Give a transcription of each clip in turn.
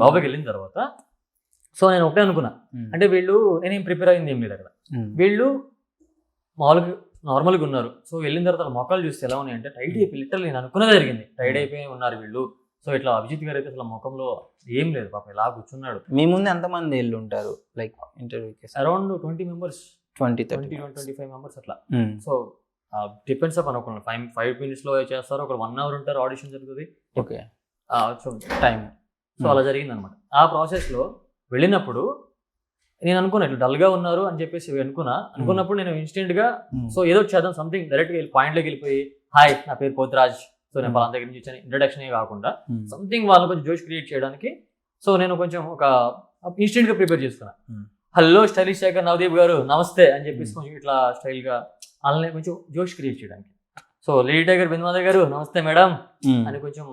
లోపలికి వెళ్ళిన తర్వాత సో నేను ఒకటే అనుకున్నా, అంటే వీళ్ళు నేనేం ప్రిపేర్ అయింది ఏం లేదు అక్కడ. వీళ్ళు మామూలుగా నార్మల్గా ఉన్నారు. సో వెళ్ళిన తర్వాత మొక్కలు చూస్తే ఎలా ఉన్నాయి అంటే టైట్ అయిపోయి లిటరల్ నేను అనుకున్నది జరిగింది. టైట్ అయిపోయి ఉన్నారు వీళ్ళు. సో ఇట్లా అభిజిత్ గారు అయితే అసలు ముఖంలో ఏం లేదు, పాప ఇలా కూర్చున్నాడు. మీ ముందు ఎంతమంది వెళ్ళి ఉంటారు లైక్ ఇంటర్వ్యూకి? అరౌండ్ 20 మెంబర్స్, 25 మెంబర్స్ అట్లా. సో డిపెండ్స్ అప్ అనుకున్నాను. 5 minutes లో చేస్తారు, ఒక 1 hour ఉంటారు, ఆడిషన్ జరుగుతుంది. Okay, time. సో అలా జరిగింది అనమాట. ఆ ప్రాసెస్లో వెళ్ళినప్పుడు నేను అనుకున్నా ఇట్లా డల్గా ఉన్నారు అని చెప్పేసి అనుకున్నప్పుడు నేను ఇన్స్టెంట్గా సో ఏదో చేద్దాం సంథింగ్ డైరెక్ట్గా పాయింట్లోకి వెళ్ళిపోయి హాయ్ నా పేరు పోతురాజ్, సో నేను వాళ్ళ దగ్గర నుంచి వచ్చాను ఇంట్రడక్షన్ కాకుండా సంథింగ్ వాళ్ళని కొంచెం జోష్ క్రియేట్ చేయడానికి సో నేను కొంచెం ఒక ఇన్స్టెంట్గా ప్రిపేర్ చేసుకున్నా. హలో స్టైలిష్ శేఖర్ నవదీప్ గారు నమస్తే అని చెప్పేసి కొంచెం ఇట్లా స్టైల్గా వాళ్ళని కొంచెం జోష్ క్రియేట్ చేయడానికి. సో లేడీ టైగర్ బిందుమాధవ్ గారు నమస్తే మేడం అని కొంచెం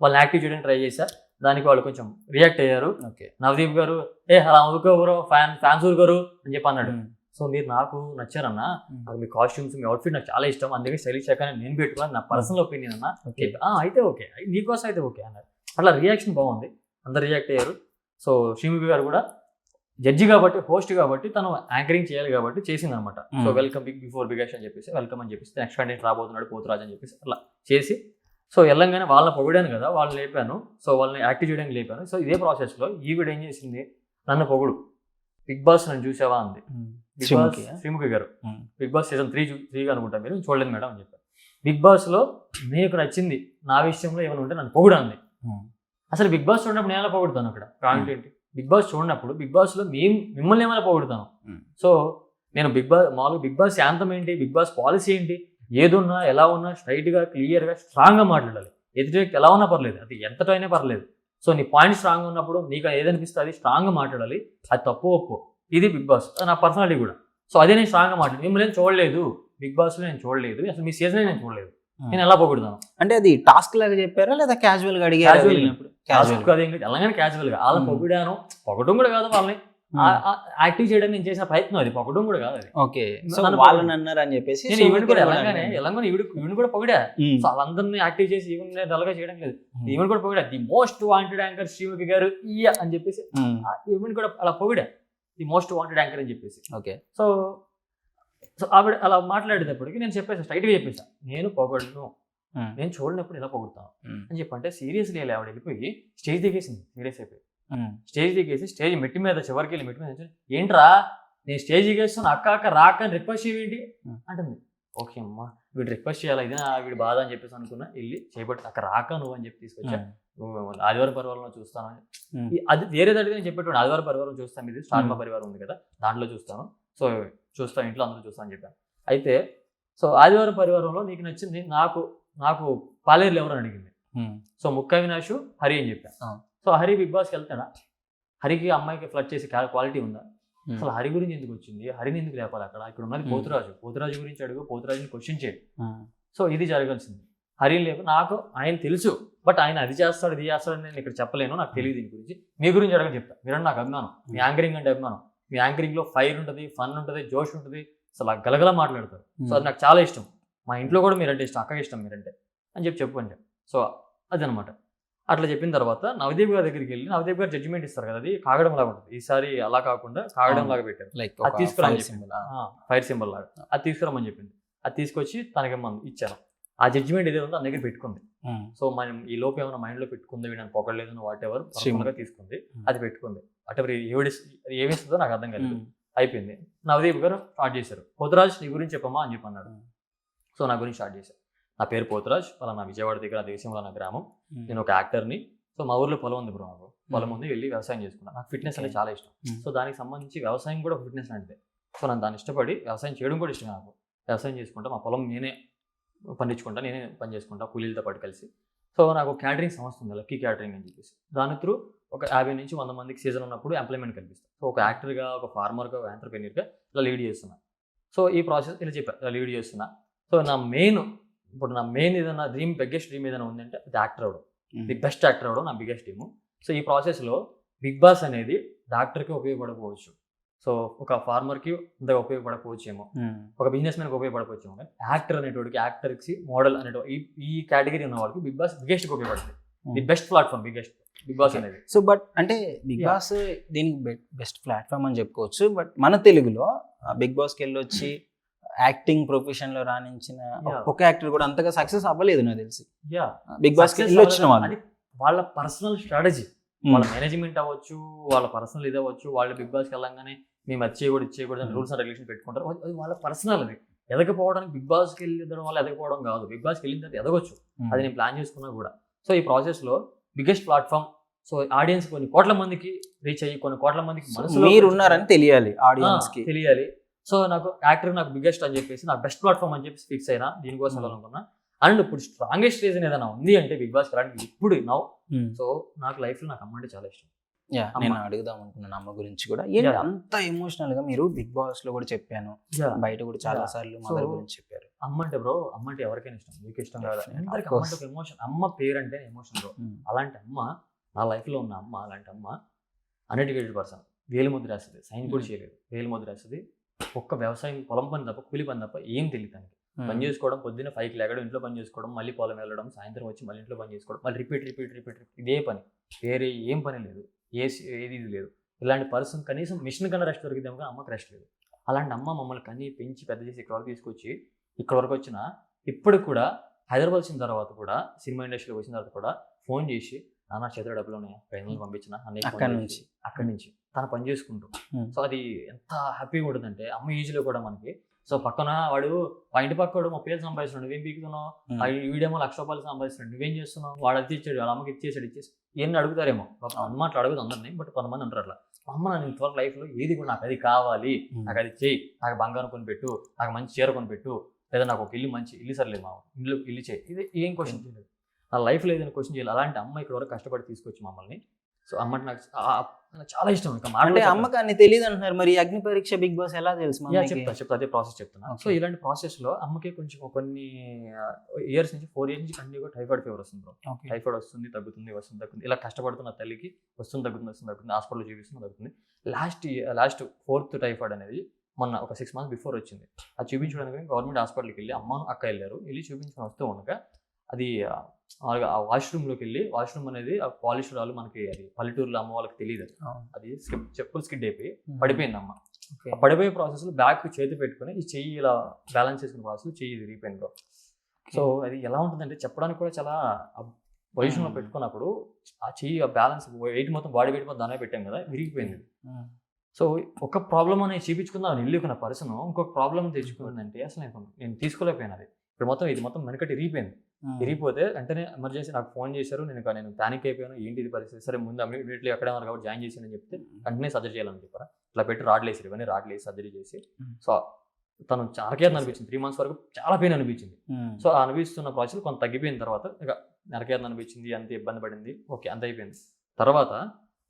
వాళ్ళని యాక్టివ్ చేయడానికి ట్రై చేశా. దానికి వాళ్ళు కొంచెం రియాక్ట్ అయ్యారు. నవదీప్ గారు అలా ఊరుకోరు ఫ్యాన్స్ ఊరుకోరు అని చెప్పి అన్నాడు. సో మీరు నాకు నచ్చారన్నా, నాకు మీ కాస్ట్యూమ్స్ మీ అవుట్ఫిట్ నాకు చాలా ఇష్టం, అందుకే స్టైలిష్ శేఖర్ నేను పెట్టుకున్నాను, నా పర్సనల్ ఒపీనియన్ అన్న. అయితే ఓకే నీకోసం అయితే ఓకే అన్నారు. అట్లా రియాక్షన్ బాగుంది, అందరు రియాక్ట్ అయ్యారు. సో శ్రీముఖి గారు కూడా జడ్జి కాబట్టి హోస్ట్ కాబట్టి తను యాంకరింగ్ చేయాలి కాబట్టి చేసింది అనమాట. సో వెల్కమ్ బిఫోర్ బిగెస్ట్ అని చెప్పేసి వెల్కమ్ అని చెప్పేసి నెక్స్ట్ కంటెంట్ రాబోతున్నాడు పోతురాజ్ అని చెప్పేసి అట్లా చేసి సో వెళ్ళంగానే వాళ్ళని పొగిడాను కదా, వాళ్ళని లేపాను. సో వాళ్ళని యాక్టివ్ చేయడానికి లేపాను. సో ఇదే ప్రాసెస్లో ఈవిడ ఏం చేసింది, నన్ను పొగుడు బిగ్ బాస్ నన్ను చూసావా అంది. శ్రీముఖి గారు బిగ్ బాస్ సీజన్ 3 అనుకుంటా, మీరు చూడలేదు మేడం అని చెప్పారు. బిగ్ బాస్లో నీకు నచ్చింది నా విషయంలో ఏమైనా ఉంటే నన్ను పొగుడు అంది. అసలు బిగ్ బాస్ చూడనప్పుడు నేను ఎలా పొగుడుతాను? అక్కడ పాయింట్ ఏంటి, బిగ్ బాస్ చూడనప్పుడు బిగ్ బాస్లో మిమ్మల్ని ఏమైనా పొగుడుతాను. సో నేను మామూలుగా బిగ్ బాస్ యాంతం ఏంటి, బిగ్ బాస్ పాలసీ ఏంటి, ఏదున్నా ఎలా ఉన్నా స్ట్రైట్గా క్లియర్గా స్ట్రాంగ్గా మాట్లాడాలి. ఎదుటి వ్యక్తి ఎలా ఉన్నా పర్లేదు, అది ఎంతటో అయినా పర్లేదు. సో నీ పాయింట్ స్ట్రాంగ్ ఉన్నప్పుడు నీకు ఏదనిపిస్తే అది స్ట్రాంగ్గా మాట్లాడాలి, అది తప్పు ఒప్పు. ఇది బిగ్ బాస్, నా పర్సనాలిటీ కూడా. సో అదే నేను స్ట్రాంగ్గా మాట్లాడి మిమ్మల్ని చూడలేదు బిగ్ బాస్లో, నేను చూడలేదు అసలు మీ సీజన్ నేను చూడలేదు, నేను ఎలా పొగుడుతాను? అంటే అది టాస్క్ లాగా చెప్పారా లేదా క్యాజువల్గా అడిగారు? ఎలాగైనా క్యాజువల్గా వాళ్ళని పొగిడాను, పొగడం కూడా కాదు, వాళ్ళని యాక్టివ్ చేయడానికి నేను చేసిన ప్రయత్నం, అది పొగడం కూడా కాదు. అది ఓకే, వాళ్ళని అన్నారు అని చెప్పేసి నేను ఈవెంట్ కూడా ఈవెంట్ కూడా పొగిడా. సో వాళ్ళందరినీ యాక్టివ్ చేసి ఈవెంట్ డల్గా చేయడం లేదు, ఈవెంట్ కూడా పొగిడా. The most wanted anchor Sreemukhi గారు అని చెప్పేసి ఈవెంట్ కూడా అలా పొగిడా, ది మోస్ట్ వాంటెడ్ యాంకర్ అని చెప్పేసి. ఓకే, సో ఆవిడ అలా మాట్లాడేటప్పటికి నేను స్ట్రైట్గా చెప్పేసా, నేను పొగడను, నేను చూడనప్పుడు ఇలా పొగుడుతాను అని చెప్పంటే సీరియస్లీ ఆవిడ వెళ్ళిపోయి స్టేజ్ దిగేసింది. సీరియస్ అయిపోయి స్టేజ్ దిగేసి స్టేజ్ మెట్టి మీద చివరికి వెళ్ళి మెట్టి మీద ఏంట్రా నేను స్టేజ్ దిగేస్తాను అక్క రాక అని రిక్వెస్ట్ చేయవేంటి అంటుంది. ఓకే అమ్మా వీడు రిక్వెస్ట్ చేయాలి, ఇదే వీడి బాధ అని చెప్పేసి అనుకున్నా. వెళ్ళి చేయబట్టి అక్క రాక నువ్వు అని చెప్పి తీసుకొచ్చా. ఆదివారం పరివారంలో చూస్తాను అది వేరే దగ్గర నేను చెప్పేటప్పుడు ఆదివారం పరివారం చూస్తాను, ఇది స్టార్ మా పరివారం ఉంది కదా దాంట్లో చూస్తాను, సో చూస్తాను ఇంట్లో అందరూ చూస్తాను అని చెప్పాను. అయితే సో ఆదివారం పరివారంలో నీకు నచ్చింది నాకు పాలేరులు ఎవరు అడిగింది. సో ముక్క అవినాష్ హరి అని చెప్పాను. సో హరి బిగ్ బాస్కి వెళ్తాడా, హరికి అమ్మాయికి ఫ్లడ్ చేసి క్వాలిటీ ఉందా, అసలు హరి గురించి ఎందుకు వచ్చింది, హరిని ఎందుకు లేపాలి అక్కడ, ఇక్కడ ఉన్నది పోతురాజు గురించి అడుగు, పోతురాజుని క్వశ్చన్ చేయడు. సో ఇది జరగాల్సింది. హరిని లేపు నాకు ఆయన తెలుసు, బట్ ఆయన అది చేస్తాడు ఇది చేస్తాడని నేను ఇక్కడ చెప్పలేను, నాకు తెలియదు దీని గురించి. మీ గురించి అడగని చెప్తా, మీరంటే నాకు అభిమానం, మీ యాంకరింగ్ అంటే అభిమానం, మీ యాంకరింగ్లో ఫైర్ ఉంటుంది, ఫన్ ఉంటుంది, జోష్ ఉంటుంది, అసలు గలగల మాట్లాడతారు. సో అది నాకు చాలా ఇష్టం, మా ఇంట్లో కూడా మీరంటే ఇష్టం, అక్కకి ఇష్టం మీరంటే అని చెప్పండి. సో అదనమాట. అట్లా చెప్పిన తర్వాత నవదీప్ గారి దగ్గరికి వెళ్ళి నవదీప్ గారు జడ్జిమెంట్ ఇస్తారు కదా, అది కాగడం లాగా ఉంటుంది, ఈసారి అలా కాకుండా కాగడం లాగా పెట్టారు, అది తీసుకురమ్మని చెప్పింది, ఫైర్ సింబల్ లాగా అది తీసుకురమ్మని చెప్పింది. అది తీసుకొచ్చి తనకి ఇచ్చాను. ఆ జడ్జిమెంట్ ఏదో ఉందో తన దగ్గర పెట్టుకుంది. సో మనం ఈ లోపు ఏమైనా మైండ్లో పెట్టుకుంది, వీళ్ళని పొగడలేదు వాట్ ఎవర్ గా తీసుకుంది, అది పెట్టుకుంది. అటెవర్ ఏమిస్తుందో నాకు అర్థం కాలేదు. అయిపోయింది. నవదీప్ గారు స్టార్ట్ చేశారు, పోతురాజ్ నీ గురించి చెప్పమ్మా అని చెప్పి అన్నాడు. సో నా గురించి స్టార్ట్ చేశారు. నా పేరు పోతురాజ్, నా విజయవాడ దగ్గర దేశంలో నా గ్రామం, నేను ఒక యాక్టర్ని. సో మా ఊర్లో పొలం ఉంది బ్రో, నాకు పొలం ఉంది, వెళ్ళి వ్యవసాయం చేసుకున్నాను. నాకు ఫిట్నెస్ అంటే చాలా ఇష్టం. సో దానికి సంబంధించి వ్యవసాయం కూడా ఫిట్నెస్ లాంటిదే. సో నేను దాన్ని ఇష్టపడి వ్యవసాయం చేయడం కూడా ఇష్టం. నాకు వ్యవసాయం చేసుకుంటా, మా పొలం నేనే పండించుకుంటా, నేనే పని చేసుకుంటా కూలీలతో పాటు కలిసి. సో నాకు క్యాటరింగ్ సంస్థ ఉంది, లక్కీ క్యాటరింగ్ అని చెప్పేసి. దాని త్రూ ఒక 50 నుంచి 100 మందికి సీజన్ ఉన్నప్పుడు ఎంప్లాయ్మెంట్ కల్పిస్తాను. సో ఒక యాక్టర్గా, ఒక ఫార్మర్గా, ఒక ఎంటర్‌ప్రెన్యూర్గా ఇలా లీడ్ చేస్తున్నా. సో ఈ ప్రాసెస్ ఇలా చెప్పా, ఇలా లీడ్ చేస్తున్నా. సో నా మెయిన్ ఏదైనా బిగ్గెస్ట్ డ్రీమ్ ఏదైనా ఉందంటే అది యాక్టర్ అవ్వడం, ది బెస్ట్ యాక్టర్ అవ్వడం నా బిగ్గెస్ట్ డ్రీమ్. సో ఈ ప్రాసెస్లో బిగ్ బాస్ అనేది డాక్టర్కి ఉపయోగపడకపోవచ్చు, సో ఒక ఫార్మర్కి అంతగా ఉపయోగపడకపోవచ్చేమో, ఒక బిజినెస్ మ్యాన్కి ఉపయోగపడకపోవచ్చేమో, కానీ యాక్టర్ అనేటోడికి, యాక్టర్కి, మోడల్ అనేటువంటి ఈ కేటగిరీ ఉన్న వాళ్ళకి బిగ్ బాస్ బిగ్గెస్ట్గా ఉపయోగపడుతుంది. The best platform, biggest. Bigg Boss అనేది. సో బట్ అంటే బిగ్ బాస్ దీనికి బెస్ట్ ప్లాట్ఫామ్ అని చెప్పుకోవచ్చు. బట్ మన తెలుగులో బిగ్ బాస్కి వెళ్ళొచ్చి యాక్టింగ్ ప్రొఫెషన్ లో రాణించిన ఒక్క యాక్టర్ కూడా అంతగా సక్సెస్ అవ్వలేదు నాకు తెలిసి. బిగ్ బాస్ కి వెళ్ళొచ్చిన వాళ్ళు వాళ్ళ పర్సనల్ స్ట్రాటజీ, వాళ్ళ మేనేజ్మెంట్ అవ్వచ్చు, వాళ్ళ పర్సనల్ ఇది అవ్వచ్చు, వాళ్ళు బిగ్ బాస్కి వెళ్ళంగానే మేము అది చేయకూడదు ఇచ్చేయకూడదు అని రూల్స్ అండ్ రెగ్యులేషన్ పెట్టుకుంటారు. అది వాళ్ళ పర్సనల్. అది ఎదగపోవడానికి బిగ్ బాస్కి వెళ్ళడం వల్ల ఎదగపోవడం కాదు. బిగ్ బాస్కి వెళ్ళిన తర్వాత ఎదగొచ్చు, అది నేను ప్లాన్ చేసుకున్నా కూడా. సో ఈ ప్రాసెస్లో బిగ్గెస్ట్ ప్లాట్ఫామ్, సో ఆడియన్స్ కొన్ని కోట్ల మందికి రీచ్ అయ్యి కొన్ని కోట్ల మందికి మీరు ఉన్నారని తెలియాలి, ఆడియన్స్ కి తెలియాలి. సో నాకు యాక్టర్ నాకు బిగ్గెస్ట్ అని చెప్పేసి నాకు బెస్ట్ ప్లాట్ఫామ్ అని చెప్పి ఫిక్స్ అయినా, దీనికోసం వెళ్ళాలనుకున్నా. అండ్ ఇప్పుడు స్ట్రాంగెస్ట్ రీజన్ ఏదైనా ఉంది అంటే బిగ్ బాస్ అలాంటి ఇప్పుడు నౌ. సో నాకు లైఫ్ లో నాకు అమ్మ అంటే చాలా ఇష్టం. నేను అడుగుదాం అనుకున్నాను అమ్మ గురించి కూడా. ఏంటి అంత ఎమోషనల్ గా మీరు బిగ్ బాస్ లో కూడా చెప్పాను, బయట కూడా చాలా సార్లు మదర్ గురించి చెప్పారు. అమ్మ అంటే బ్రో, అమ్మ అంటే ఎవరికైనా ఇష్టం, మీకు ఇష్టం కాదు, అందరికి అమ్మ అంటే ఒక ఎమోషన్. అమ్మ పేరు అంటే ఎమోషన్ బ్రో. అలాంటి అమ్మ నా లైఫ్ లో ఉన్న అమ్మ, అలాంటి అమ్మ అన్ఎడ్యుకేటెడ్ పర్సన్, వేలు ముద్ర వేస్తుంది, సైన్ కూడా చేయలేదు, వేలు ముద్ర వేస్తుంది. ఒక్క వ్యవసాయం పొలం పని తప్ప కూలి పని తప్ప ఏం తెలియదు తనకి. పని చేసుకోవడం, పొద్దున్న 5కి లేగడం, ఇంట్లో పని చేసుకోవడం, మళ్ళీ పొలం వెళ్ళడం, సాయంత్రం వచ్చి మళ్ళీ ఇంట్లో పని చేసుకోవడం, మళ్ళీ రిపీట్ ఇదే పని, వేరే ఏం పని లేదు, ఏది లేదు. ఇలాంటి పర్సన్ కనీసం మిషన్ కన్నా రెస్ట్ దొరికిద్దాం కానీ అమ్మకి రెస్ట్ లేదు. అలాంటి అమ్మ మమ్మల్ని కన్నీ పెంచి పెద్ద చేసి ఇక్కడ వరకు తీసుకొచ్చి ఇక్కడ వరకు వచ్చిన ఇప్పుడు కూడా హైదరాబాద్ వచ్చిన తర్వాత కూడా, సినిమా ఇండస్ట్రీలోకి వచ్చిన తర్వాత కూడా ఫోన్ చేసి నాన్న చేతిలో డబ్బులు ఉన్నాయా, 500 పంపించిన అన్నయ్య అక్కడి నుంచి తను పని చేసుకుంటూ. సో అది ఎంత హ్యాపీగా ఉంటుందంటే అమ్మ ఏజ్లో కూడా మనకి. సో పక్కన వాడు ఆ ఇంటి పక్కడు 30,000 సంపాదిస్తున్నాడు, నువ్వేం పీకుతున్నావు, వీడేమో 1,00,000 రూపాయలు సంపాదిస్తున్నాడు, నువ్వేం చేస్తున్నావు, వాడు అది ఇచ్చాడు, వాళ్ళ అమ్మకి ఇచ్చేసాడు ఇవన్నీ అడుగుతారేమో. అమ్మ అట్లా అడగదు అందరినీ, బట్ కొంతమంది అంటారు అట్లా. అమ్మ నేను ఇంతవరకు లైఫ్లో ఏది కూడా నాకు అది కావాలి, నాకు అది చేయి, నాకు బంగారం కొనిపెట్టు, నాకు మంచి చీర కొనిపెట్టు, లేదా నాకు ఒక ఇల్లు, మంచి ఇల్లు సర్లేదు మా ఇల్లు చేయి, ఇది ఏం క్వశ్చన్ చేయలేదు. నా లైఫ్లో ఏదైనా క్వశ్చన్ చేయాలి. అలాంటి అమ్మ ఇక్కడ వరకు కష్టపడి తీసుకొచ్చి మమ్మల్ని. సో అమ్మ నాకు చాలా ఇష్టం. అంటే అమ్మకి అన్ని తెలియదు అంటున్నారు, మరి అగ్ని పరీక్ష బిగ్ బాస్ ఎలా తెలుసు? చెప్తా అదే ప్రాసెస్ చెప్తున్నా. సో ఇలాంటి ప్రాసెస్ లో అమ్మకి కొంచెం కొన్ని ఇయర్స్ నుంచి 4 years నుంచి కంటిన్యూగా టైఫాయిడ్ ఫీవర్ వస్తుంది బ్రో. టైఫాయిడ్ వస్తుంది తగ్గుతుంది, వస్తుంది తగ్గుతుంది, ఇలా కష్టపడుతున్న తల్లికి వస్తుంది తగ్గుతుంది, హాస్పిటల్ చూపిస్తుంది తగ్గుతుంది. లాస్ట్ 4th టైఫాయిడ్ అనేది మొన్న ఒక 6 months బిఫోర్ వచ్చింది. అది చూపించడానికి గవర్నమెంట్ హాస్పిటల్కి వెళ్ళి అమ్మ అక్క వెళ్ళారు. వెళ్ళి చూపించుకొని వస్తూ ఉండగా అది ఆ వాష్రూమ్లోకి వెళ్ళి, వాష్రూమ్ అనేది ఆ పాలిష్రాలు మనకి అది పల్లెటూరులో అమ్మ వాళ్ళకి తెలియదు, అది చెప్పులు స్కిడ్ అయిపోయి పడిపోయింది అమ్మ. ఆ పడిపోయే ప్రాసెస్లో బ్యాక్ చేతి పెట్టుకుని ఈ చెయ్యి ఇలా బ్యాలెన్స్ చేసుకునే ప్రాసెస్ చెయ్యి విరిగిపోయింది బ్రో. సో అది ఎలా ఉంటుందంటే చెప్పడానికి కూడా చాలా పొజిషన్లో పెట్టుకున్నప్పుడు ఆ చెయ్యి ఆ బ్యాలెన్స్ వెయిట్ మొత్తం బాడీ వెయిట్ మొత్తం దానే పెట్టాం కదా, విరిగిపోయింది. సో ఒక ప్రాబ్లం అనేది చూపించుకుందాం వెళ్ళుకున్న పర్సన్ ఇంకొక ప్రాబ్లం తెచ్చుకుందంటే అసలు నేను తీసుకోలేకపోయాను. అది ఇప్పుడు మొత్తం ఇది మొత్తం వెనకటి విరిగిపోయింది. విరిగిపోతే వెంటనే ఎమర్జెన్సీ నాకు ఫోన్ చేశారు. నేను ప్యానిక్ అయిపోయాను, ఏంటి ఇది పరిస్థితి, సరే ముందు ఇమీడియట్లీ ఎక్కడ ఉన్నారు కాబట్టి జాయిన్ చేసి అని చెప్తే వెంటనే సర్జరీ చేయాలని చెప్పారు. ఇట్లా పెట్టి రాడ్లు వేసారు, ఇవన్నీ రాడ్లు వేసి సర్జరీ చేసి. సో తను నరకేతను అనిపించింది, 3 months వరకు చాలా పెయిన్ అనిపించింది. సో ఆ అనిపిస్తున్న ప్రాసెస్ కొంత తగ్గిపోయిన తర్వాత ఇక నరకేతను అనిపించింది, అంత ఇబ్బంది పడింది, ఓకే అంత అయిపోయింది. తర్వాత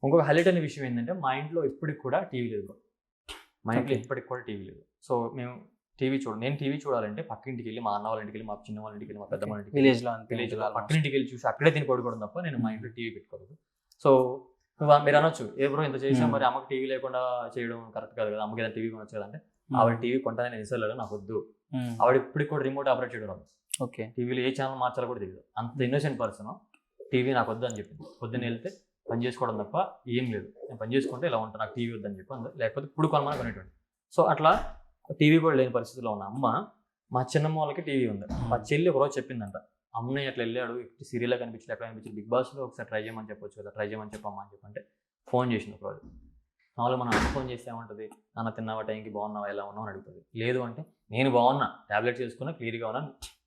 ఇంకొక హైలైట్ అనే విషయం ఏంటంటే మా ఇంట్లో ఇప్పటికి కూడా టీవీ లేదు. మా ఇంట్లో ఇప్పటికి కూడా టీవీ లేదు. సో మేము నేను టీవీ చూడాలంటే పక్కింటికి వెళ్ళి, మా అన్న వాళ్ళ ఇంటికి వెళ్ళి, మా చిన్న వాళ్ళ ఇంటికి వెళ్ళి, మా పెద్ద వాళ్ళ ఇంటికి, విలేజ్లో పక్కింటికి వెళ్ళి చూసి అక్కడే తిని పడుకోవడం తప్ప నేను మా ఇంట్లో టీవీ పెట్టుకోలేదు. సో మీరు అనొచ్చు, ఏ బ్రో ఇంత చేసాం మరి అమ్మకి టీవీ లేకుండా చేయడం కరెక్ట్ కాదు కదా, అమ్మకి ఏదైనా టీవీ కొనొచ్చు కదా అంటే, ఆవిడ టీవీ కొంటానే నేను ఇస్తలేదు, నాకు వద్దు. ఆవిడ ఇప్పటికి కూడా రిమోట్ ఆపరేట్ చేయడం, ఓకే టీవీలో ఏ ఛానల్ మార్చాలో కూడా తెలియదు. అంత ఇన్నోసెంట్ పర్సన్ టీవీ నాకు వద్దు అని చెప్పింది. పొద్దున్న వెళ్తే పని చేసుకోవడం తప్ప ఏం లేదు, నేను పని చేసుకుంటే ఇలా ఉంటాను, నాకు టీవీ వద్దని చెప్పి అందరూ, లేకపోతే ఇప్పుడు కొనమని కొనేటువంటి. సో అట్లా టీవీ కూడా లేని పరిస్థితిలో ఉన్న అమ్మ, మా చిన్నమ్మ వాళ్ళకి టీవీ ఉంది. మా చెల్లి ఒకరోజు చెప్పిందంట, అమ్మని అట్లా వెళ్ళాడు, సీరియల్లో కనిపించలేదు, ఎక్కడ కనిపించింది, బిగ్ బాస్లో ఒకసారి ట్రై చేయమని చెప్పొచ్చు కదా, ట్రై చేయమని చెప్పమ్మా అని చెప్పంటే ఫోన్ చేసింది ఒకరోజు. మామూలుగా మనం అమ్మ ఫోన్ చేస్తే ఏమంటుంది, నాన్న తిన్నావా, టైంకి బాగున్నావా, ఎలా ఉన్నావు అని అడుగుతుంది. లేదు అంటే నేను బాగున్నా, ట్యాబ్లెట్ చేసుకున్నా, క్లియర్గా ఉన్నా,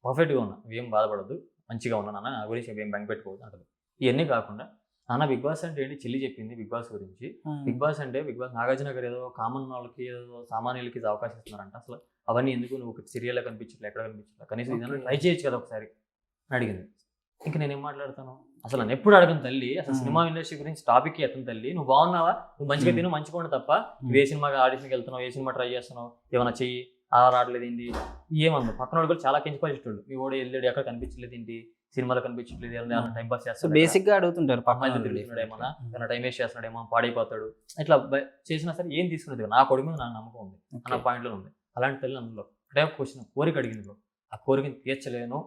పర్ఫెక్ట్గా ఉన్నా, ఏం బాధపడద్దు, మంచిగా ఉన్నా నాన్న, నా గురించి ఏం బెంగ పెట్టుకోవద్దు అంటుంది. ఇవన్నీ కాకుండా నాన్న బిగ్ బాస్ అంటే ఏంటి, చెల్లి చెప్పింది బిగ్ బాస్ గురించి. బిగ్ బాస్ అంటే బిగ్ బాస్ నాగార్జున గారు ఏదో కామన్ వాళ్ళకి, ఏదో సామాన్యులకి అవకాశం ఇస్తున్నారంట. అసలు అవన్నీ ఎందుకు, నువ్వు ఒక సీరియల్లో కనిపించట్లేదు, ఎక్కడ కనిపించట్లేదు, కనీసం ఏదైనా ట్రై చేయొచ్చు కదా ఒకసారి అని అడిగింది. ఇంకా నేనేం మాట్లాడతాను, అసలు నన్ను ఎప్పుడు అడగను తల్లి, అసలు సినిమా ఇండస్ట్రీ గురించి టాపిక్ ఎత్తను తల్లి, నువ్వు బాగున్నావా, నువ్వు మంచిగా తిను, మంచిగా ఉండు తప్ప నువ్వు ఏ సినిమాకి ఆడిషన్కి వెళ్తున్నావు, ఏ సినిమా ట్రై చేస్తున్నావు, ఏమైనా చెయ్యి, అలా రావట్లేదు ఏంటి, ఏమన్నా పక్కన వాళ్ళు కూడా చాలా కించపరిచేటోళ్ళు, మీ వాడు వెళ్ళాడు ఎక్కడ కనిపించలేదు ఏంటి, సినిమాలో కనిపించట్లేదు, ఏమైనా టైం పాస్ చేస్తాడు, బేసిక్ గా అడుగుతుంటారు, తిరుగుతున్నాడు ఏమన్నా, ఏమైనా టైం వేస్ట్ చేస్తున్నాడేమో, పాడైపోతాడు, ఇట్లా చేసినా సరే ఏం తీసుకునేది నా కొడుకు మీద నాకు నమ్మకం ఉంది, నా పాయింట్లో ఉంది. అలాంటి తల్లి అందులో ఒకటే క్వశ్చన్, కోరిక అడిగింది బ్రో, ఆ కోరికని తీర్చలేను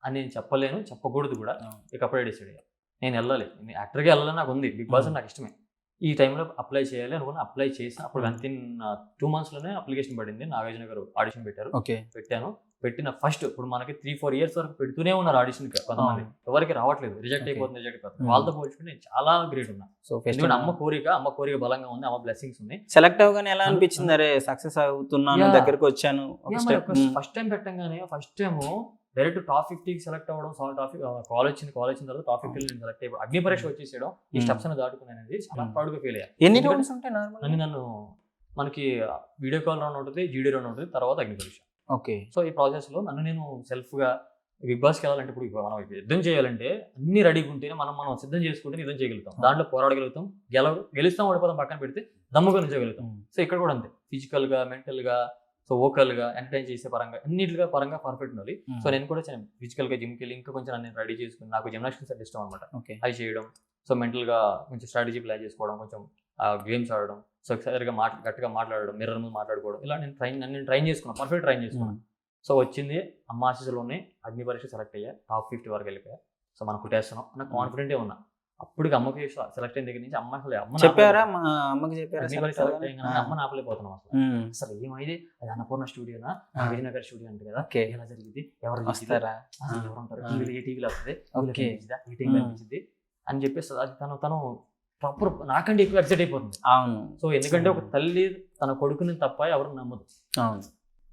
అని నేను చెప్పలేను, చెప్పకూడదు కూడా, ఇక అప్పుడే డిసైడ్ అయ్యా. నేను వెళ్ళాలి, నేను యాక్టర్గా వెళ్ళాలని నాకు ఉంది, బిగ్ బాస్ నాకు ఇష్టమే. ఈ టైంలో అప్లై చేయాలి అనుకుని అప్లై చేసి అప్పుడు వితిన్ 2 monthsలోనే అప్లికేషన్ పడింది. నాగార్జున గారు ఆడిషన్ పెట్టారు, పెట్టాను. పెట్టిన ఫస్ట్ ఇప్పుడు మనకి 3-4 years వరకు పెడుతూనే ఉన్నారు ఆడిషన్కి. కొంతమంది ఎవరికి రావట్లేదు, రిజెక్ట్ అయిపోతుంది. వాళ్ళతో పోల్చుకుని నేను చాలా గ్రేట్ ఉన్నా. సో ఎందుకంటే అమ్మ కోరిక బలంగా ఉంది, అమ్మ బ్లెస్సింగ్స్ ఉంది. సెలెక్ట్ అవగానే ఎలా అనిపించింది? అరే సక్సెస్ అవుతున్నాను, దగ్గరకు వచ్చాను. ఫస్ట్ టైం పెట్టంగానే ఫస్ట్ టైం డైరెక్ట్ టాప్ 50కి సెలెక్ట్ అవ్వడం, కాలేజ్ వచ్చిన తర్వాత టాప్ 50 నేను సెలెక్ట్ అయిపోవడం, అగ్ని పరీక్ష వచ్చేసేయడం, ఈ స్టెప్స్ అని దాటుకునేది చాలా ప్రౌడ్గా ఫీల్ అయ్యా. ఎన్ని రౌండ్స్ ఉంటాయి నార్మల్? నన్ను మనకి వీడియో కాల్ రౌండ్ ఉంటుంది, జీడీ రౌండ్ ఉంటుంది, తర్వాత అగ్ని పరీక్ష. ఓకే. సో ఈ ప్రాసెస్లో నన్ను నేను సెల్ఫ్గా బిగ్ బాస్కి వెళ్ళాలంటే, ఇప్పుడు మనం యుద్ధం చేయాలంటే అన్ని రెడీగా ఉంటేనే మనం సిద్ధం చేసుకుంటే యుద్ధం చేయగలుగుతాం, దాంట్లో పోరాడగలుగుతాం, గెలుస్తాం, ఓడిపోతాం పక్కన పెడితే దమ్ముగా నిల్చోగలుగుతాం. సో ఇక్కడ కూడా అంతే, ఫిజికల్గా, మెంటల్గా, సో వోకల్గా, ఎంటర్టైన్ చేసే పరంగా అన్నిటిగా పరంగా పర్ఫెక్ట్ ఉండాలి. సో నేను కూడా ఫిజికల్గా జిమ్కి వెళ్ళి ఇంకా కొంచెం నేను రెడీ చేసుకుని, నాకు జిమ్నాస్టిక్స్ అంటే ఇష్టం అనమాట, అవి చేయడం. సో మెంటల్గా కొంచెం స్ట్రాటజీ ప్లాన్ చేసుకోవడం, కొంచెం గేమ్స్ ఆడడం, సో సరిగా గట్టిగా మాట్లాడడం, మిర్రర్ ముందు మాట్లాడుకోవడం, ఇలా నేను ట్రైన్ చేసుకున్నాను, పర్ఫెక్ట్ ట్రైన్ చేసుకున్నాను. సో వచ్చింది అమ్మ ఆశీస్సులోనే అగ్ని పరీక్ష సెలెక్ట్ అయ్యా, టాప్ 50 వరకు వెళ్ళిపోయా. సో మనం కుట్టేస్తున్నాం అన్న కాన్ఫిడెంటే ఉన్నా. అప్పటికి అమ్మకి సెలెక్ట్ అయిన దగ్గర నుంచి అమ్మ చెప్పారా, అమ్మకి చెప్పారా సెలెక్ట్ అయ్యాను, అమ్మ ఆపలేకపోతున్నాం అసలు ఏమైంది, అది అన్నపూర్ణ స్టూడియోనా, విజయనగర్ స్టూడియో అంటే కదా, ఎలా జరిగింది, ఎవరు వస్తారా, ఎవరు ఉంటారు, ఏ టీవీలో వస్తుంది, ఏ టీవీలో అనిపించింది అని చెప్పేసి అది తను ప్రాపర్ నాకంటే ఎక్కువ ఎక్సైట్ అయిపోతుంది. అవును. సో ఎందుకంటే ఒక తల్లి తన కొడుకుని తప్ప ఎవరు నమ్మదు. అవును.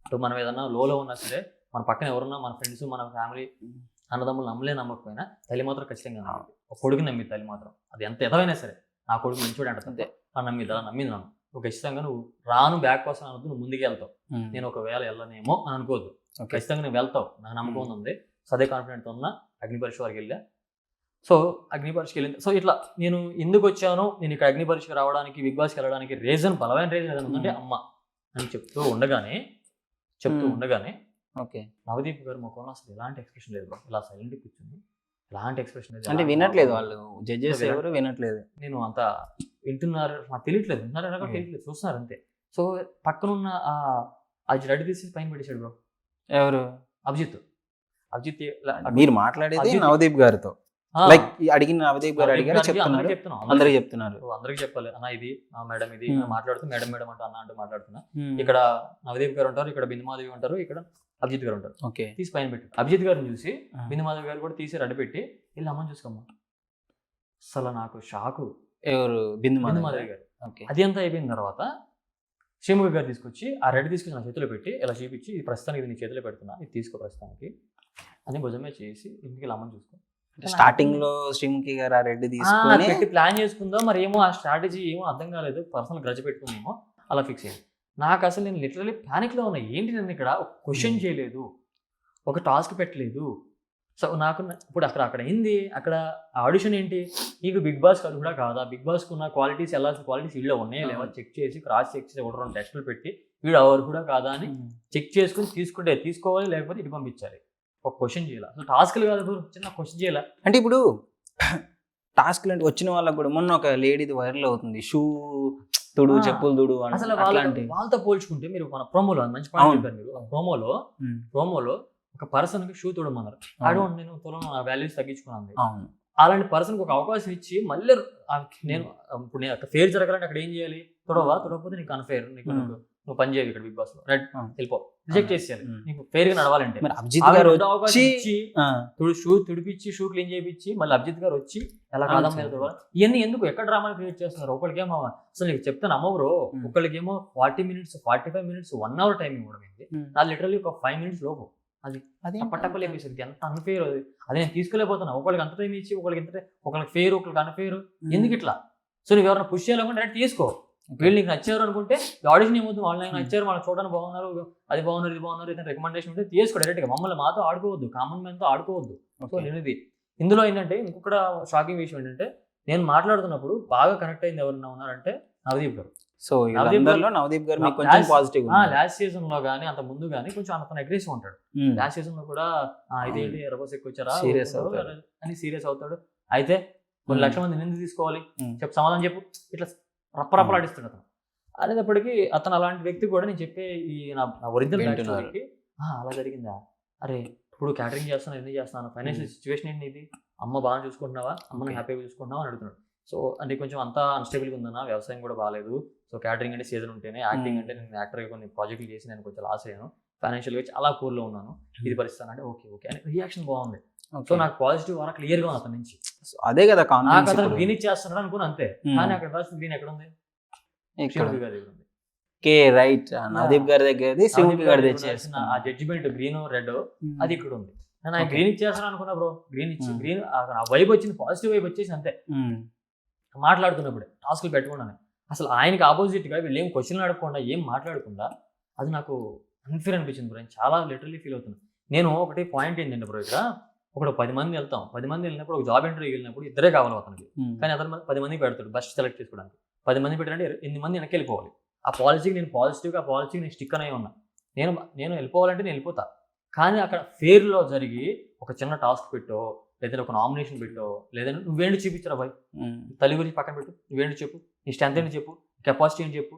ఇప్పుడు మనం ఏదన్నా లోలో ఉన్నా సరే, మన పక్కన ఎవరున్నా, మన ఫ్రెండ్స్, మన ఫ్యామిలీ, అన్నదమ్ములు నమ్మకపోయినా తల్లి మాత్రం ఖచ్చితంగా నమ్మింది. ఒక కొడుకు నమ్మింది తల్లి మాత్రం, అది ఎంత ఎదవైనా సరే, నా కొడుకు మంచివాడు అంటుంది, నమ్మింది నన్ను. ఒక ఖచ్చితంగా నువ్వు రాను బ్యాక్ కోసం అనొద్దు, నువ్వు ముందుకు వెళ్తావు. నేను ఒకవేళ వెళ్ళనేమో అని అనుకోవద్దు, ఖచ్చితంగా నువ్వు వెళ్తావు, నాకు నమ్మకం ఉంది. సో అదే కాన్ఫిడెంట్తో ఉన్న అగ్ని పరీక్ష వరకు వెళ్ళా. సో అగ్ని పరీక్షకి వెళ్ళింది. సో ఇట్లా నేను ఎందుకు వచ్చాను, నేను ఇక్కడ అగ్ని పరీక్షకి రావడానికి, బిగ్ బాస్కి వెళ్ళడానికి బలమైన రీజన్ ఏదైనా ఉందంటే అమ్మ అని చెప్తూ ఉండగానే ఓకే, నవదీప్ గారు ముఖంలో అసలు ఎలాంటి ఎక్స్ప్రెషన్ లేదు, ఇలా సైలెంట్ కూర్చుని ఎలాంటి ఎక్స్ప్రెషన్ లేదు. అంటే వినట్లేదు, వాళ్ళు జడ్జెస్ ఎవరు వినట్లేదు, నేను అంత వింటున్నారు నాకు తెలియట్లేదు, వింటున్నారు తెలియట్లేదు, చూస్తున్నారు అంతే. సో పక్కనున్న అది రెడీ తీసి పైన పెట్టేశాడు బ్రో. ఎవరు? అభిజిత్. మీరు మాట్లాడేది నవదీప్ గారితో, లైక్ అడిగిన నవదీప్ గారు అడిగారు, అందరికి చెప్తున్నారు, అందరికి చెప్పాలి అన్న ఇది మేడం, ఇది మాట్లాడుతూ మేడం అంటూ అన్న అంటూ మాట్లాడుతున్నా. ఇక్కడ నవదీప్ గారు ఉంటారు, ఇక్కడ బిందుమాధవి ఉంటారు, ఇక్కడ అభిజిత్ గారు ఉంటారు. ఓకే, తీసి పైన పెట్టి అభిజిత్ గారిని చూసి బిందుమాధవి గారు కూడా తీసి రెడీ పెట్టి వీళ్ళు అమ్మని చూసుకోమ్మా. అసలు నాకు షాకు. ఎవరు? బిందుమాధవి గారు. అది అంతా అయిపోయిన తర్వాత శ్రీముఖ గారు తీసుకొచ్చి ఆ రెడీ తీసుకొచ్చి నా చేతిలో పెట్టి ఇలా చూపించి, ఇది ప్రస్తుతానికి నీ చేతిలో పెడుతున్నా, ఇది తీసుకో ప్రస్తుతానికి అని భుజమే చేసి ఇంటికి వెళ్ళి అమ్మని చూసుకో. స్టార్టింగ్ లో శ్రీముఖి గారు ఆ రెడ్డి తీసుకొని పెట్టి ప్లాన్ చేసుకుందాం, మరి ఏమో ఆ స్ట్రాటజీ ఏమో అర్థం కాలేదు, పర్సనల్ గ్రజ్ పెట్టుకునేమో అలా ఫిక్స్ అయ్యింది. నాకు అసలు నేను లిటరలీ ప్యానిక్ లో ఉన్నా, ఏంటి నేను ఇక్కడ ఒక క్వశ్చన్ చేయలేదు, ఒక టాస్క్ పెట్టలేదు. సో నాకు ఇప్పుడు అక్కడ ఏంది, అక్కడ ఆడిషన్ ఏంటి, నీకు బిగ్ బాస్ కాదు కూడా కాదా, బిగ్ బాస్కి ఉన్న క్వాలిటీస్ వెళ్ళాల్సిన క్వాలిటీస్ వీళ్ళు ఉన్నాయా లేవా చెక్ చేసి, క్రాస్ చెక్ చేసి, 1-2 టెస్టులు పెట్టి వీడు ఎవరు కూడా కాదా అని చెక్ చేసుకుని తీసుకోవాలి, లేకపోతే ఇటు పంపించాలి. ఒక క్వశ్చన్ చేయాలి, అసలు టాస్క్లు కాదు, చిన్న క్వశ్చన్ చేయాలి. అంటే ఇప్పుడు టాస్క్లు అంటే వచ్చిన వాళ్ళకి కూడా, మొన్న ఒక లేడీది వైరల్ అవుతుంది, షూ తుడు, చెప్పులు తుడు, అసలు వాళ్ళతో పోల్చుకుంటే మీరు మన ప్రోమోలో మంచి పాయింట్ చెప్పారు మీరు. ప్రోమోలో ఒక పర్సన్ కి షూ తుడమన్నారు, నేను తులను నా వాల్యూస్ తగ్గించుకున్నాను. అలాంటి పర్సన్కి ఒక అవకాశం ఇచ్చి మళ్ళీ నేను ఫేర్ జరగాలంటే అక్కడ ఏం చేయాలి, తుడవకపోతే నీకు అన్ఫేర్, నువ్వు పని చేయవు ఇక్కడ బిగ్ బాస్ లో, వెళ్ళిపో, రిజెక్ట్ చేసేయాలి. నీకు ఫేర్ గా నడవాలంటే షూ తుడిపించి, షూ క్లీన్ చేయించి, మళ్ళీ అభిజిత్ గారు వచ్చి ఎలా కాదమ్మా ఇవన్నీ ఎందుకు, ఎక్కడ డ్రామా క్రియేట్ చేస్తున్నారు? ఒకరికేమో అసలు నీకు చెప్తాను అమ్మవరు, ఒకరికేమో 40 minutes 45 minutes 1 hour టైం ఇవ్వడం ఏంటి, నా లిటరల్లీ ఒక 5 minutes లోపు అది పట్టపల్లి ఎపిసోడ్ ఎంత అన్ఫేర్ అది నేను తీసుకోలేకపోతున్నా. ఒకరికి అంత టైం ఇచ్చి ఒకరికి ఫేర్, ఒకరికి అన్ఫేర్, ఎందుకు ఇట్లా? సో నువ్వు ఎవరైనా పుష్ చేయాలనుకుంటే డైరెక్ట్ తీసుకో. వీళ్ళు నీకు నచ్చారు అనుకుంటే ఆడిషన్ ఏమవుతుంది, వాళ్ళు నాకు నచ్చారు, వాళ్ళకి చూడడానికి బాగున్నారు, అది బాగున్నారు, ఇది బాగున్నారు, ఇతను రికమెండేషన్ ఉంటే తీసుకో డైరెక్ట్గా. మమ్మల్ని మాతో ఆడుకోవద్దు, కామన్ మ్యాన్తో ఆడుకోవద్దు. సో నేను ఇందులో ఏంటంటే ఇంకొక షాకింగ్ విషయం ఏంటంటే, నేను మాట్లాడుతున్నప్పుడు బాగా కనెక్ట్ అయింది ఎవరన్నా ఉన్నారంటే నవదీప్ గారు. సో నవదీప్ గారు కొంచెం పాజిటివ్, లాస్ట్ సీజన్ లో గానీ అంత ముందు గానీ కొంచెం అతను అగ్రెసివ్ ఉంటాడు. లాస్ట్ సీజన్ లో కూడా ఇదేంటి ఎర్రబోస్ ఎక్కువ వచ్చారా అని సీరియస్ అవుతాడు. అయితే కొన్ని లక్షల మంది ఎందుకు తీసుకోవాలి చెప్పు, సమాధానం చెప్పు, ఇట్లా రప్పరప్పలాడిస్తాడు అతను. అనేటప్పటికీ అతను అలాంటి వ్యక్తి కూడా నేను చెప్పే ఈ నా ఒరిజినల్ అలా జరిగిందా, అరే ఇప్పుడు క్యాటరింగ్ చేస్తాను, ఎందుకు చేస్తాను, ఫైనాన్షియల్ సిచ్యువేషన్ ఏంటి ఇది, అమ్మ బాగా చూసుకుంటున్నావా, అమ్మని హ్యాపీగా చూసుకుంటున్నావా అని అడుగుతున్నాడు. సో అంటే కొంచెం అంతా అన్స్టేబుల్గా ఉందన్నా, వ్యవసాయం కూడా బాగాలేదు, సో క్యాటరింగ్ అంటే సీజన్ ఉంటేనే, యాక్టింగ్ అంటే నేను యాక్టర్గా కొన్ని ప్రాజెక్టులు చేసి నేను కొంచెం లాస్ అయ్యాను, ఫైనాన్షియల్గా చాలా పూర్లో ఉన్నాను, ఇది పరిస్థితి అంటే ఓకే ఓకే అని రియాక్షన్ బాగుంది. సో నాకు పాజిటివ్ వారా క్లియర్గా ఉంది అతని నుంచి. అదే కదా నాకు అతను గ్రీన్ ఇచ్చేస్తున్నాడు అనుకుని అంతే, కానీ అక్కడ రాసిన గ్రీన్ ఎక్కడ ఉంది, శివుడి గారి దగ్గర ఉంది. కే రైట్, నదీప్ గారి దగ్గరది శివుడి గారి తెచ్చేసిన ఆ జడ్జిమెంట్ గ్రీన్ రెడ్ అది ఇక్కడ ఉంది. నేను గ్రీన్ ఇచ్చేస్తాను అనుకున్నా బ్రో, గ్రీన్ ఇచ్చి గ్రీన్ ఆ వైబ్ వచ్చింది, పాజిటివ్ వైబ్ వచ్చేసి అంతే. మాట్లాడుతున్నప్పుడే టాస్క్లు పెట్టుకున్నాను అసలు ఆయనకి ఆపోజిట్గా వీళ్ళు ఏం క్వశ్చన్లు అడగకుండా ఏం మాట్లాడకుండా, అది నాకు అన్ఫేర్ అనిపించింది బ్రో. చాలా లిటరలీ ఫీల్ అవుతున్నాను నేను. ఒకటి పాయింట్ ఏంటంటే బ్రో, ఇక్కడ ఒకటి 10 మంది వెళ్తాం, 10 మంది వెళ్ళినప్పుడు ఒక జాబ్ ఇంటర్వ్యూ వెళ్ళినప్పుడు ఇద్దరే కావాలి అతనికి, కానీ అతను 10 మంది పెడతాడు బస్ట్ సెలెక్ట్ చేసుకోవడానికి. 10 మంది పెట్టాలంటే 8 మంది వెనక్కి వెళ్ళిపోవాలి. ఆ పాలసీకి నేను పాజిటివ్గా, ఆ పాలసీకి నేను స్టిక్ అనే ఉన్నా. నేను వెళ్ళిపోవాలంటే నేను వెళ్ళిపోతా, కానీ అక్కడ ఫేర్లో జరిగి ఒక చిన్న టాస్క్ పెట్టో, లేదంటే ఒక నామినేషన్ పెట్టో, లేదంటే నువ్వేంటి చూపించరా బాయ్, తల్లి గురించి పక్కన పెట్టు, నువ్వేంటి చెప్పు, నీ స్ట్రెంత్ ఏంటి చెప్పు, కెపాసిటీ ఏంటి చెప్పు,